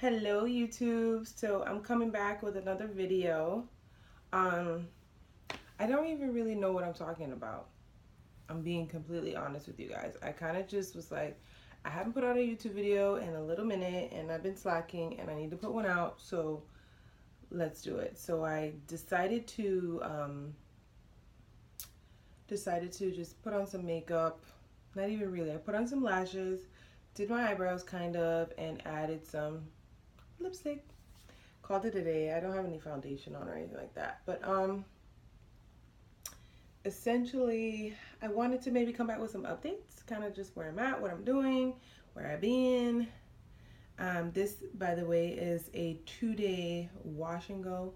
Hello YouTube. So I'm coming back with another video. Um I don't even really know what I'm talking about. I'm being completely honest with you guys. I kind of just was like, I haven't put out a YouTube video in a little minute and I've been slacking and I need to put one out, so let's do it. So I decided to just put on some makeup. Not even really. I put on some lashes, did my eyebrows kind of, and added some lipstick. Called it a day. I don't have any foundation on or anything like that. But essentially I wanted to maybe come back with some updates, kind of just where I'm at, what I'm doing, where I've been. This, by the way, is a 2-day wash and go.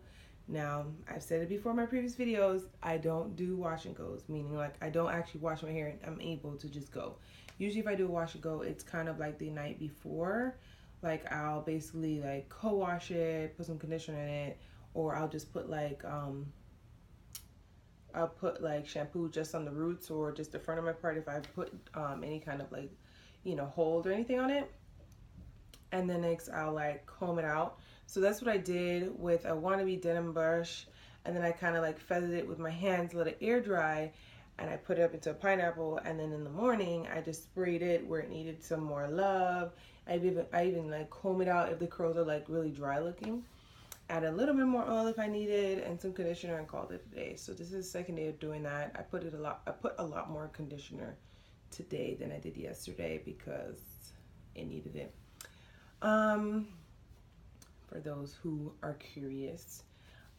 Now, I've said it before in my previous videos, I don't do wash and goes, meaning like I don't actually wash my hair and I'm able to just go. Usually if I do a wash and go, it's kind of like the night before. Like I'll basically like co-wash it, put some conditioner in it, or I'll put like shampoo just on the roots or just the front of my part if I put any kind of like, hold or anything on it. And then next I'll like comb it out. So that's what I did with a wannabe denim brush. And then I kind of like feathered it with my hands, let it air dry, and I put it up into a pineapple. And then in the morning, I just sprayed it where it needed some more love. I even like comb it out if the curls are like really dry looking. Add a little bit more oil if I needed, and some conditioner, and called it a day. So this is the second day of doing that. I put a lot more conditioner today than I did yesterday because it needed it. For those who are curious,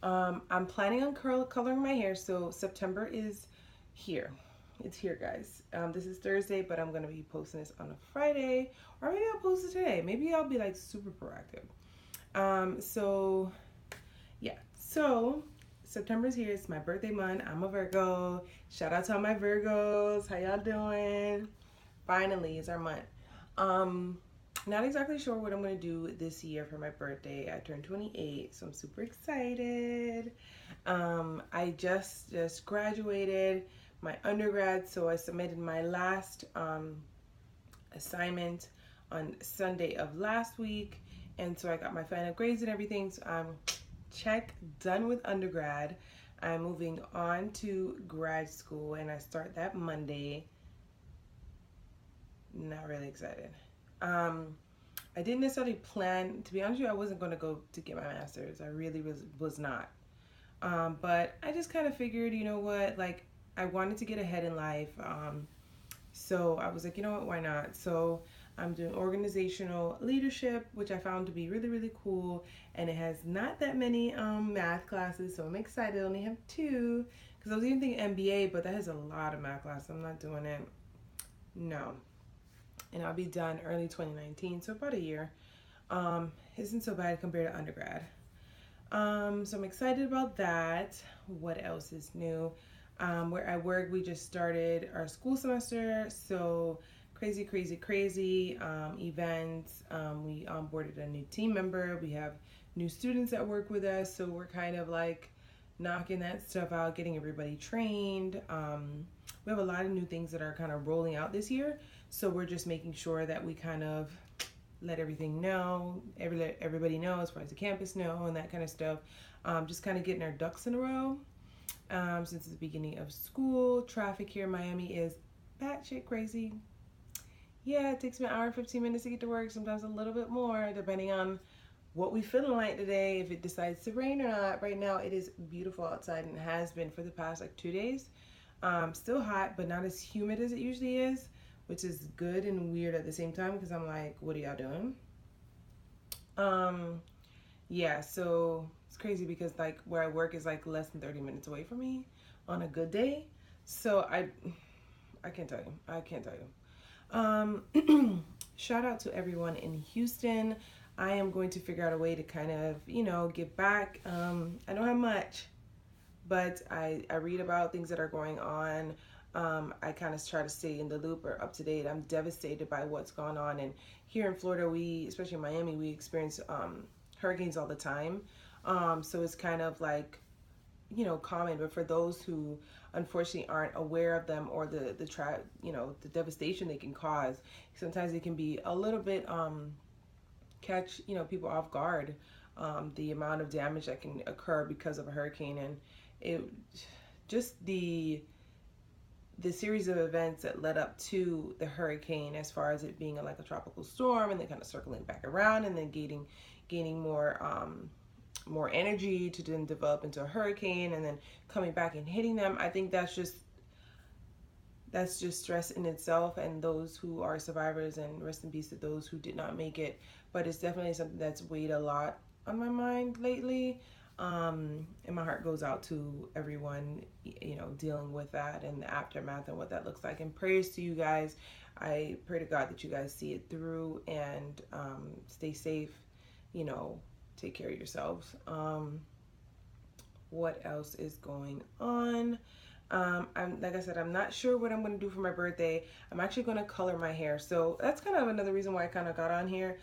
I'm planning on coloring my hair. So September is here. It's here, guys. This is Thursday, but I'm gonna be posting this on a Friday, or maybe I'll post it today. Maybe I'll be like super proactive. So yeah, so September's here. It's my birthday month. I'm a Virgo. Shout out to all my Virgos. How y'all doing? Finally, it's our month. Not exactly sure what I'm gonna do this year for my birthday. I turned 28, so I'm super excited. I just graduated my undergrad, so I submitted my last assignment on Sunday of last week, and so I got my final grades and everything. So I'm done with undergrad. I'm moving on to grad school, and I start that Monday. Not really excited. I didn't necessarily plan, to be honest with you, I wasn't going to go to get my master's. I really was not. But I just kind of figured, you know what, like I wanted to get ahead in life. So I was like, you know what, why not? So I'm doing organizational leadership, which I found to be really, really cool. And it has not that many math classes, so I'm excited. I only have 2, because I was even thinking MBA, but that has a lot of math classes. I'm not doing it. No. And I'll be done early 2019, so about a year. Isn't so bad compared to undergrad. So I'm excited about that. What else is new? Where I work, we just started our school semester, so crazy events. We onboarded a new team member. We have new students that work with us, so we're kind of like knocking that stuff out, getting everybody trained. We have a lot of new things that are kind of rolling out this year, so we're just making sure that we kind of let everything know, everybody know, as far as the campus know, and that kind of stuff. Just kind of getting our ducks in a row. Since it's the beginning of school, traffic here in Miami is batshit crazy. Yeah, it takes me an hour and 15 minutes to get to work, sometimes a little bit more, depending on what we feeling like today, if it decides to rain or not. Right now, it is beautiful outside and has been for the past like 2 days. Still hot, but not as humid as it usually is, which is good and weird at the same time, because I'm like, what are y'all doing? Yeah, so it's crazy because like where I work is like less than 30 minutes away from me on a good day. So I can't tell you. I can't tell you. Shout out to everyone in Houston. I am going to figure out a way to kind of, get back. I don't have much, but I read about things that are going on. I kind of try to stay in the loop or up to date. I'm devastated by what's going on. And here in Florida, especially in Miami, we experience hurricanes all the time. So it's kind of like, common. But for those who unfortunately aren't aware of them, or the devastation they can cause, sometimes it can be a little bit catch, you know, people off guard. The amount of damage that can occur because of a hurricane, and it just the series of events that led up to the hurricane, as far as it being like a tropical storm and then kind of circling back around and then gaining more energy to then develop into a hurricane and then coming back and hitting them. I think that's just stress in itself, and those who are survivors, and rest in peace to those who did not make it. But it's definitely something that's weighed a lot on my mind lately. And my heart goes out to everyone, you know, dealing with that and the aftermath and what that looks like. And prayers to you guys. I pray to God that you guys see it through and stay safe, you know, take care of yourselves. What else is going on? Like I said, I'm not sure what I'm going to do for my birthday. I'm actually going to color my hair. So that's kind of another reason why I kind of got on here.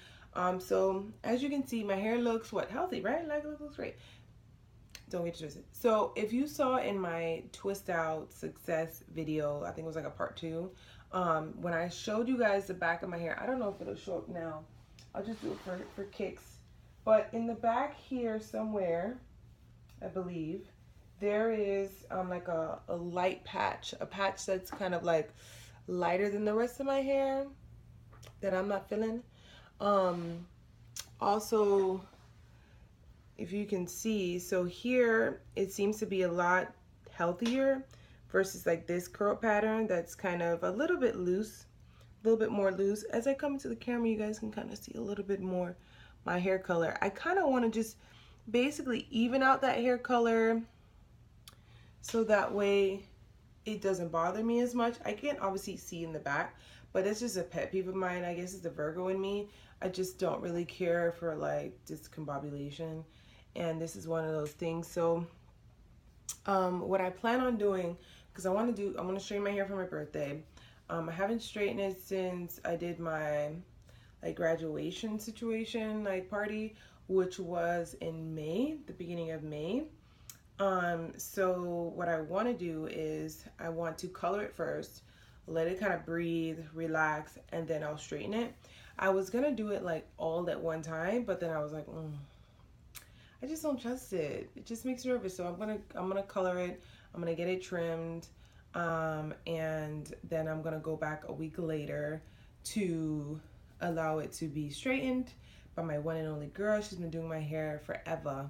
So as you can see, my hair looks healthy, right? Like, it looks great. Don't get twisted. So if you saw in my twist out success video, I think it was like a part 2, when I showed you guys the back of my hair, I don't know if it'll show up now. I'll just do it for kicks. But in the back here somewhere, I believe, there is like a light patch, a patch that's kind of like lighter than the rest of my hair that I'm not feeling. Also, if you can see, so here it seems to be a lot healthier versus like this curl pattern that's kind of a little bit loose, a little bit more loose. As I come to the camera, you guys can kind of see a little bit more my hair color. I kind of want to just basically even out that hair color so that way it doesn't bother me as much. I can't obviously see in the back, but it's just a pet peeve of mine. I guess it's the Virgo in me. I just don't really care for like discombobulation, and this is one of those things. So what I plan on doing, because I want to straighten my hair for my birthday. I haven't straightened it since I did my like graduation situation, like party, which was in May, the beginning of May. So what I want to do is I want to color it first, let it kind of breathe, relax, and then I'll straighten it. I was gonna do it like all at one time, but then I was like, I just don't trust it. It just makes me nervous. So I'm gonna color it. I'm gonna get it trimmed, and then I'm gonna go back a week later to allow it to be straightened by my one and only girl. She's been doing my hair forever,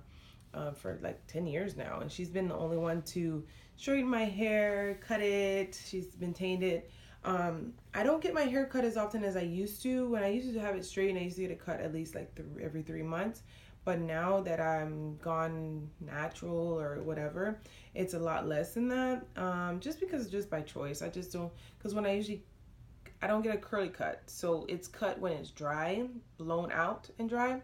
for like 10 years now, and she's been the only one to straighten my hair, cut it. She's maintained it. I don't get my hair cut as often as I used to. When I used to have it straightened, I used to get it cut at least like every 3 months. But now that I'm gone natural or whatever, it's a lot less than that. Just because it's just by choice. I just don't, because when I don't get a curly cut. So it's cut when it's dry, blown out and dry.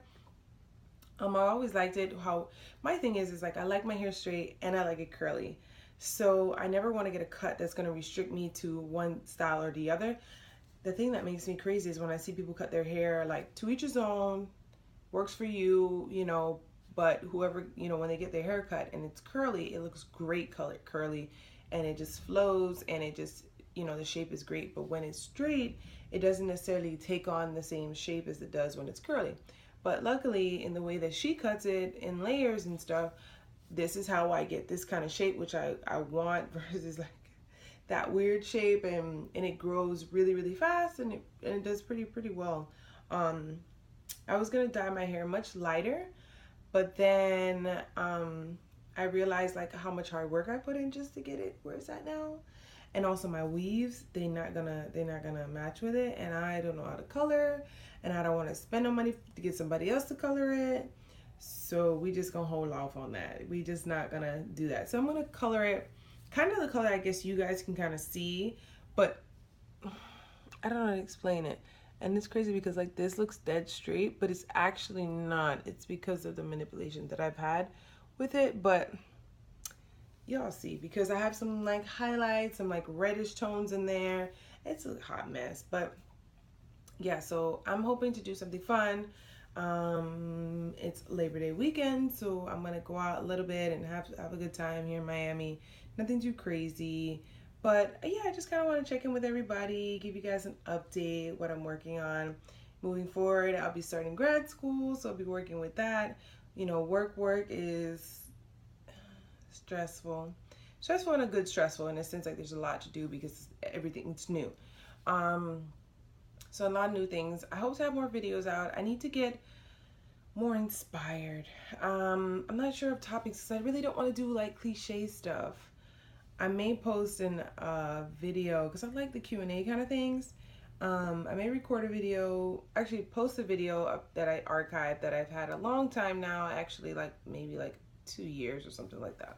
I always liked it how, my thing is like I like my hair straight and I like it curly. So I never want to get a cut that's going to restrict me to one style or the other. The thing that makes me crazy is when I see people cut their hair, like, to each his own, works for you, you know, but whoever, you know, when they get their hair cut and it's curly, it looks great colored curly, and it just flows, and it just, you know, the shape is great. But when it's straight, it doesn't necessarily take on the same shape as it does when it's curly. But luckily, in the way that she cuts it in layers and stuff, this is how I get this kind of shape, which I want, versus like that weird shape, and it grows really, really fast, and it does pretty well. I was gonna dye my hair much lighter, but then I realized like how much hard work I put in just to get it where it's at now. And also my weaves, they're not gonna match with it, and I don't know how to color, and I don't want to spend no money to get somebody else to color it. So we just gonna hold off on that. We just not gonna do that. So I'm gonna color it kind of the color I guess you guys can kind of see, but I don't know how to explain it. And it's crazy because like this looks dead straight, but it's actually not. It's because of the manipulation that I've had with it, but y'all see, because I have some like highlights, some like reddish tones in there. It's a hot mess, but yeah, so I'm hoping to do something fun. It's Labor Day weekend, so I'm gonna go out a little bit and have a good time here in Miami. Nothing too crazy, but yeah, I just kind of want to check in with everybody, give you guys an update, what I'm working on, moving forward. I'll be starting grad school, so I'll be working with that. You know, work is stressful. Stressful in a good stressful, in a sense, like there's a lot to do because everything's new. So a lot of new things. I hope to have more videos out. I need to get more inspired. I'm not sure of topics because I really don't want to do like cliche stuff. I may post in a video because I like the Q&A kind of things. I may record a video, actually post a video that I archived that I've had a long time now, actually like maybe like 2 years or something like that,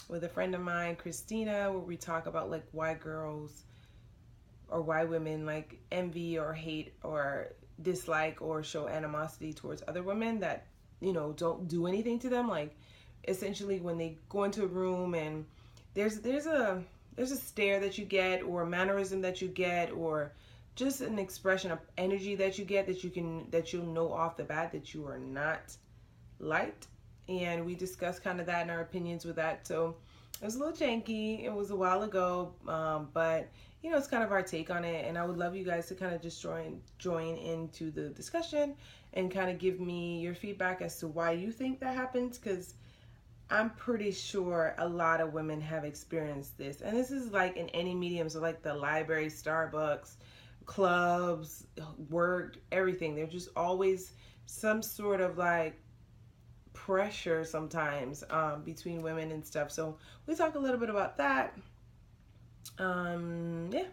with a friend of mine, Christina, where we talk about like why girls or why women like envy or hate or dislike or show animosity towards other women that, you know, don't do anything to them. Like essentially when they go into a room and there's a stare that you get, or a mannerism that you get, or just an expression of energy that you get that you'll know off the bat that you are not liked. And we discussed kind of that and our opinions with that. So it was a little janky. It was a while ago, but you know, it's kind of our take on it. And I would love you guys to kind of just join into the discussion and kind of give me your feedback as to why you think that happens, because I'm pretty sure a lot of women have experienced this. And this is like in any medium, so like the library, Starbucks, clubs, work, everything. There's just always some sort of like pressure sometimes between women and stuff. So we talk a little bit about that. Yeah.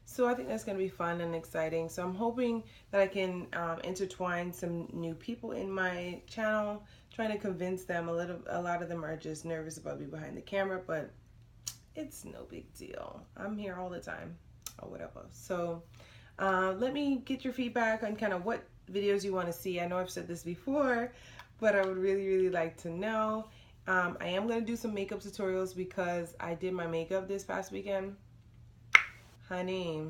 So I think that's going to be fun and exciting. So I'm hoping that I can intertwine some new people in my channel, trying to convince them a lot of them are just nervous about me behind the camera, but it's no big deal. I'm here all the time or whatever. So let me get your feedback on kind of what videos you want to see. I know I've said this before, but I would really like to know. I am going to do some makeup tutorials because I did my makeup this past weekend. Honey,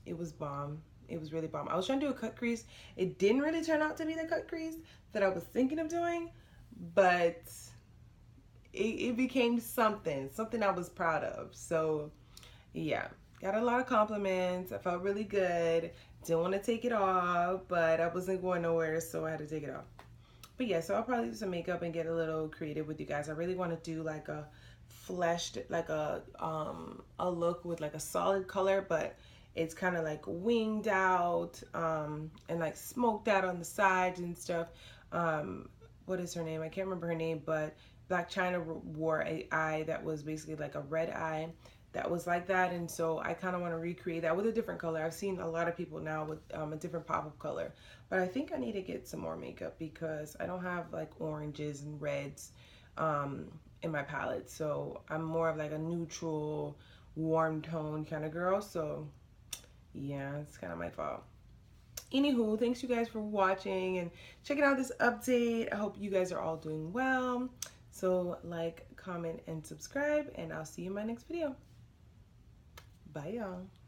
it was bomb. It was really bomb. I was trying to do a cut crease. It didn't really turn out to be the cut crease that I was thinking of doing, but it became something I was proud of. So yeah, got a lot of compliments. I felt really good. Didn't want to take it off, but I wasn't going nowhere, so I had to take it off. But yeah, so I'll probably do some makeup and get a little creative with you guys. I really want to do like a fleshed, like a look with like a solid color, but it's kind of like winged out and like smoked out on the sides and stuff. What is her name? I can't remember her name, but Black China wore an eye that was basically like a red eye that was like that, and so I kind of want to recreate that with a different color. I've seen a lot of people now with a different pop of color, but I think I need to get some more makeup because I don't have like oranges and reds in my palette, so I'm more of like a neutral, warm tone kind of girl. So yeah, it's kind of my fault. Anywho, thanks you guys for watching and checking out this update. I hope you guys are all doing well. So like, comment, and subscribe, and I'll see you in my next video. Bye, y'all.